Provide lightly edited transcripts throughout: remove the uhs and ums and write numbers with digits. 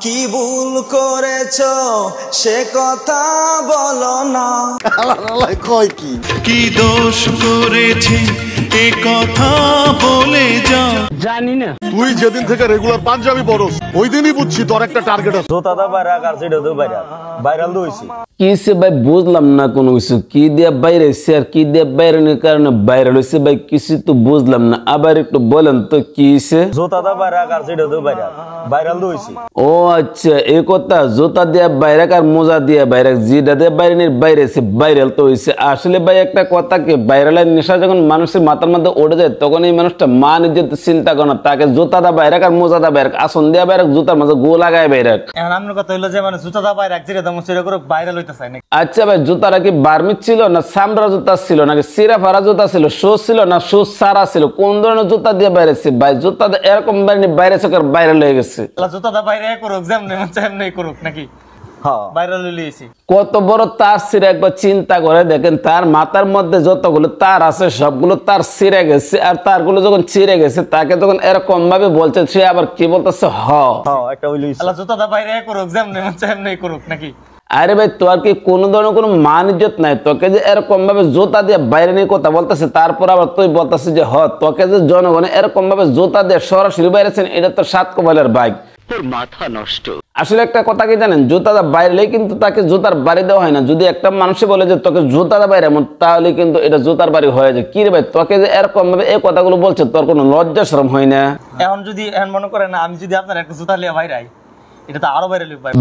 কি ভুল করেছো সে কথা বলো না। কয় কি কি দোষ করেছি এ কথা বলে যা। জানি না তুই যেদিন থেকে রেগুলার পাঞ্জাবি পরস ওই দিনই বুঝছি তোর একটা টার্গেট আছে। জোতাটা বাইরে আর সেটা তো ভাইরাল তো হয়েছে। কিসে ভাই বুঝলাম না কোনো কিছু, কি দিয়ে বাইরে এসে আর কি দিয়ে বাইরের কারণে ভাইরাল হয়েছে ভাই কিছু তো বুঝলাম না, আবার একটু বলেন তো কি হয়েছে। জোতাটা বাইরে আর সেটা তো ভাইরাল তো হয়েছে। ও আচ্ছা এই কথা, জোতা দিয়ে বাইরে আর মোজা দিয়ে বাইরে, যেটা দিয়ে বাইরে বাইরে ভাইরাল তো হয়েছে। আসলে ভাই একটা কথা কি, ভাইরালের নেশা যখন মানুষের মাথার মধ্যে উঠে যায় তখন এই মানুষটা মা নিজের চিন্তা করে না, তাকে জোতাটা বাইরে আর মোজাটা বাইরে আসন দিয়ে বাইরে জুতার মাঝে গো লাগায় বাইরে। এখন আপনার কথা হইলো যে মানে জুতাটা বাইরে যেটা তেমন সেটা করে ভাইরাল হইতে চায় নাকি? আচ্ছা ভাই জুতাটা কি বার্মি ছিল না সামরা জুতা ছিল নাকি সিরা ফারা জুতা ছিল, শু ছিল না শু সারা ছিল, কোন ধরনের জুতা দিয়ে বাইরেছে ভাই? জুতাটা এরকম বাইরে চোখের বাইরে লেগে গেছে। জুতাটা বাইরে করুক যেমনি এমনি করুক নাকি? ভাইরাল হইছে। কত বড় তার ছিঁড়ে একবার চিন্তা করে দেখেন, তার মাথার মধ্যে যতগুলো তার আছে সবগুলো তার ছিঁড়ে গেছে, আর তারগুলো যখন ছিঁড়ে গেছে তাকে তখন এরকম ভাবে বলছে, সে আবার কি বলতেছে একটা জুতাটা বাইরে করুক যেমনি এমনি করুক নাকি? আরে ভাই তোর কি কোনো ধরনের কোনো মান ইজ্জত নাই? তোকে যে এরকম ভাবে জুতা দিয়ে বাইরে নিয়ে কথা বলতেছে, তারপর আবার তুই বলতেছে যে তোকে যে জনগণ এরকম ভাবে জুতা দিয়ে সরাসরি বাইরেছেন, এটা তো সাত কপালের বাইক, তোর মাথা নষ্ট। আসলে একটা কথা কি জানেন, জুতাটা বাইরে কিন্তু তাকে জুতার বাড়ি দেওয়া হয় না। যদি একটা মানুষে বলে যে তোকে জুতাটা বাইরে এমন, তাহলে কিন্তু এটা জুতার বাড়ি হয়ে যায়। কি রে ভাই তোকে যে এরকম ভাবে এই কথাগুলো বলছে, তোর কোনো লজ্জা শরম হয় না? এখন যদি মনে করেন আমি যদি আপনার একটা জুতা লিয়ে বাইরে আই, এটা তো আরো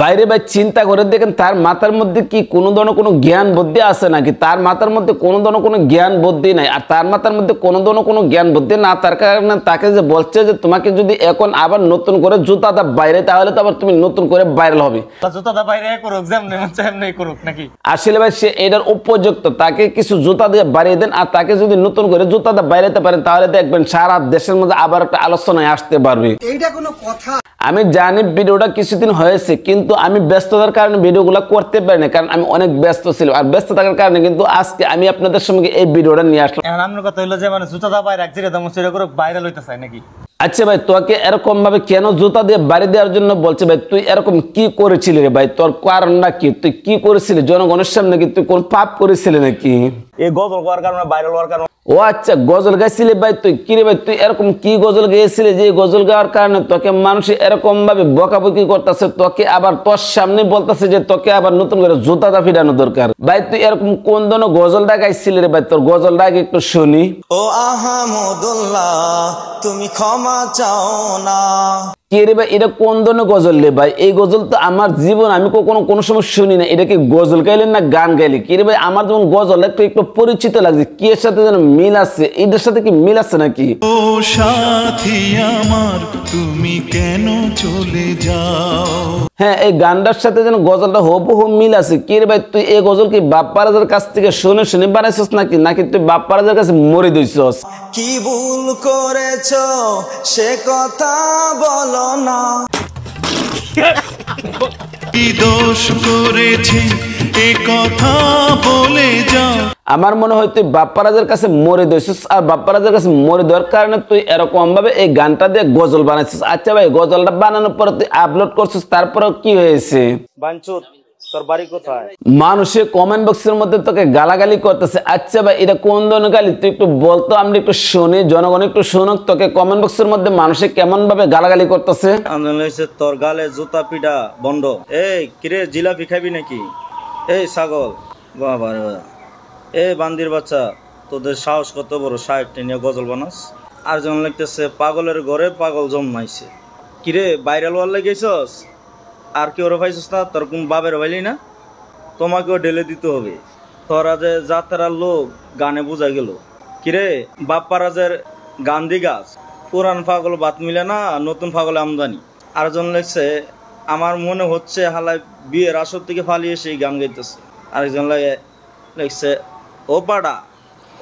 বাইরে ভাই চিন্তা করে দেখেন তার মাথার মধ্যে কি কোনো ধরনের কোনো জ্ঞান বুদ্ধি আছে নাকি? তার মাথার মধ্যে কোনো ধরনের কোনো জ্ঞান বুদ্ধি নাই। আর তার মাথার মধ্যে কোনো ধরনের কোনো জ্ঞান বুদ্ধি না তার কারণে তাকে যে বলছে যে তোমাকে যদি এখন আবার নতুন করে জুতাটা বাইরে, তাহলে তো আবার তুমি নতুন করে ভাইরাল হবে। জুতাটা বাইরে করুক যেমনি করুক নাকি? আসলে ভাই সে এটার উপযুক্ত, তাকে কিছু জুতা দিয়ে বাড়িয়ে দেন, আর তাকে যদি নতুন করে জুতাটা বাইরেতে পারেন তাহলে দেখবেন সারা দেশের মধ্যে আবার একটা আলোচনায় আসতে পারবে। এইটা কোনো কথা? আমি জানি ভিডিওটা কিছুদিন হয়েছে, কিন্তু আমি ব্যস্ততার কারণে ভিডিওগুলো করতে পারি না, কারণ আমি অনেক ব্যস্ত ছিলাম। আর ব্যস্ত থাকার কারণে কিন্তু আজকে আমি আপনাদের সঙ্গে এই ভিডিওটা নিয়ে আসলাম। এখন আপনার কথা হইলো যে মানে জুতাটা বাইরে যেটা তেমন সেটা করে ভাইরাল হইতে চায় নাকি? আচ্ছা ভাই তোকে এরকম ভাবে কেন জুতা দিয়ে বাড়ি দেওয়ার জন্য বলছে ভাই? তুই এরকম কি করেছিলি রে ভাই? তোর কারণটা কি? তুই কি করেছিলি জনগণের সামনে? কি তুই কোন পাপ করেছিলি নাকি? এই গজল হওয়ার কারণে ভাইরাল হওয়ার কারণে? ও আচ্ছা গজল গাইছিলি ভাই তুই? কি রে ভাই তুই এরকম কি গজল গেয়েছিলি যে গজল গাওয়ার কারণে তোকে মানুষ এরকম ভাবে বকাবকি করতেছে, তোকে আবার তোর সামনে বলতেছে যে তোকে আবার নতুন করে জুতাটা ফিরানো দরকার? ভাই তুই এরকম কোন ধরনের গজলটা গাইছিলি রে ভাই? তোর গজলটা আগে একটু শুনি। ও আহমদুল্লাহ তুমি ক্ষমা চাও না। কি রে ভাই এটা কোন ধরনের গজল রে ভাই? এই গজল তো আমার জীবন আমি কখনো কোনো সময় শুনি না। এটা কি গজল গাইলেন না গান গাইলি? কি রে ভাই আমার যেমন গজল একটু পরিচিত লাগছে, কি এর সাথে যেন মিল আছে, এটার সাথে কি মিল আছে নাকি? ও সাথী আমার তুমি কেন চলে যাও? হ্যাঁ এই গানটার সাথে যেন গজলটা হুবহু মিল আছে। কি রে ভাই তুই এই গজল কি বাপ্পারাজের কাছ থেকে শুনে শুনে বানাইছস নাকি তুই বাপ্পারাজের কাছে মরে দিছস? কি ভুল করেছো সে কথা বলো না। কি দোষ করেছি এ কথা বলে যা। আমার মনে হয় তুই বাপ্পারাজের কাছে মরে দিয়েছিস, আর বাপ্পারাজের কাছে মরে দেওয়ার কারণে তুই এরকম ভাবে এই গানটা দিয়ে গজল বানাইছিস। আচ্ছা ভাই গজলটা বানানোর পরে তুই আপলোড করছিস, তারপরে কি হয়েছে? বাঞ্চুত তোর বাড়ি কোথায়? মানুষের কমেন্ট বক্সের মধ্যে তোকে গালাগালি করতেছে। আচ্ছা ভাই এটা কোন ধরনের গালি তুই একটু বলতো, আমরা একটু শুনি, জনগণ একটু শুনুক তোকে কমেন্ট বক্সের মধ্যে মানুষে কেমন ভাবে গালাগালি করতেছে। তোর গালে জুতা পিটা বন্ধ। এই কিরে জিলাপি খাবি নাকি? এই ছাগল বাবা রে বাবা, এই বান্দির বাচ্চা তোদের সাহস কত বড়, সাহেবটা নিয়ে গজল বানাস? আর যেমন লাগতেছে পাগলের ঘরে পাগল জন্মাইছে। কিরে ভাইরাল ওয়ার লেগেছস? আর কি ওরা পাইছস না? তোর কোন বাবের ভাইলি না? তোমাকেও ঢেলে দিতে হবে। তোরা যে যাত্রার লোক গানে বোঝা গেল। কিরে বাপ্পারাজের গান্ধী গাছ, পুরান পাগল বাত মিলে না, নতুন পাগল আমদানি। আরেকজন লেগছে আমার মনে হচ্ছে হালায় বিয়ের আসর থেকে পালিয়ে সেই গান গাইতেছে। আরেকজন লেগছে ও পাড়া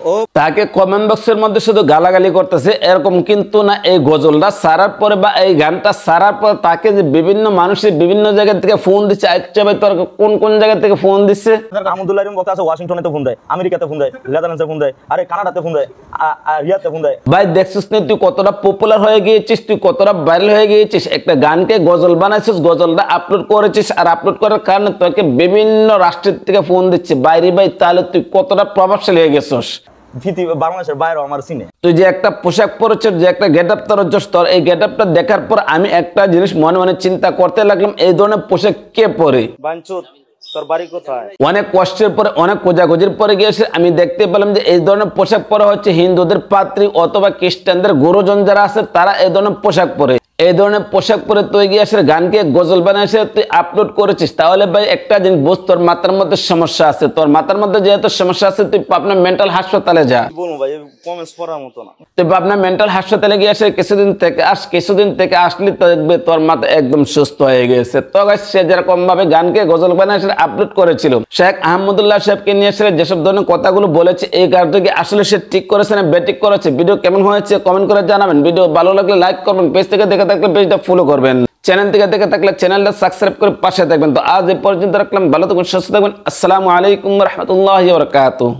ও তাকে কমেন্ট বক্সের মধ্যে শুধু গালাগালি করতেছে এরকম কিন্তু না। এই গজলটা সারার পরে বা এই গানটা সারার পর তাকে যে বিভিন্ন মানুষের বিভিন্ন জায়গা থেকে ফোন দিচ্ছে, আচ্ছা ভাই তোর কোন কোন জায়গা থেকে ফোন দিচ্ছে? আহমদুল্লাহ এরকম কথা আছে, ওয়াশিংটনে তো ফোন দেয়, আমেরিকাতে ফোন দেয়, নেদারল্যান্ডসে ফোন দেয়, আরে কানাডাতে ফোন দেয়, রিয়াতে ফোন দেয়। ভাই দেখছিস না তুই কতটা পপুলার হয়ে গিয়েছিস, তুই কতটা ভাইরাল হয়ে গিয়েছিস। একটা গানকে গজল বানাইছিস, গজলটা আপলোড করেছিস, আর আপলোড করার কারণে তোকে বিভিন্ন রাষ্ট্রের থেকে ফোন দিচ্ছে বাইরে। ভাই তাহলে তুই কতটা প্রভাবশালী হয়ে গেছিস। বাংলাদেশের বাইরেও আমার সিনে। তুই যে একটা পোশাক পরেছিস, যে একটা গেট আপ তোর তোর এই গেট আপটা দেখার পর আমি একটা জিনিস মনে মনে চিন্তা করতে লাগলাম, এই ধরনের পোশাক কে পরে? বাঞ্চুত, তোর বাড়ি কোথায়? অনেক কষ্টের পরে অনেক খোঁজাখুঁজির পরে গিয়েছে আমি দেখতে পেলাম যে এই ধরনের পোশাক পরা হচ্ছে হিন্দুদের পাত্রী অথবা খ্রিস্টানদের গুরুজন যারা আছে তারা এই ধরনের পোশাক পরে। এই ধরনের পোশাক পরে তুই গিয়ে আসলে গানকে গজল বানিয়ে তুই আপলোড করেছিস, তাহলে ভাই একটা জিনিস বুঝ, তোর মাথার মধ্যে সমস্যা আছে। তোর মাথার মধ্যে যেহেতু সমস্যা আছে তুই পাবনা মেন্টাল হাসপাতালে যা। বলবো ভাই কমেন্টস পড়ার মতো না। তুই পাবনা মেন্টাল হাসপাতালে গিয়ে আসে কিছুদিন থেকে আসলে তো দেখবে তোর মাথা একদম সুস্থ হয়ে গেছে। তো সে যেরকম ভাবে গানকে গজল বানিয়ে আপলোড করেছিল, শেখ আহমদুল্লাহ সাহেবকে নিয়ে এসে যেসব ধরনের কথাগুলো বলেছে, এই কাজটাকে আসলে সে ঠিক করেছে না বেঠিক করেছে? ভিডিও কেমন হয়েছে কমেন্ট করে জানাবেন। ভিডিও ভালো লাগলে লাইক করবেন, পেজ থেকে দেখে থাকলে পেজটা ফলো করবেন, চ্যানেল থেকে দেখে থাকলে চ্যানেলটা সাবস্ক্রাইব করে পাশে থাকবেন। তো আজ এই পর্যন্ত রাখলাম, ভালো থাকবেন, সুস্থ থাকবেন। আসসালামু আলাইকুম ওয়া রাহমাতুল্লাহি ওয়া বারাকাতুহু।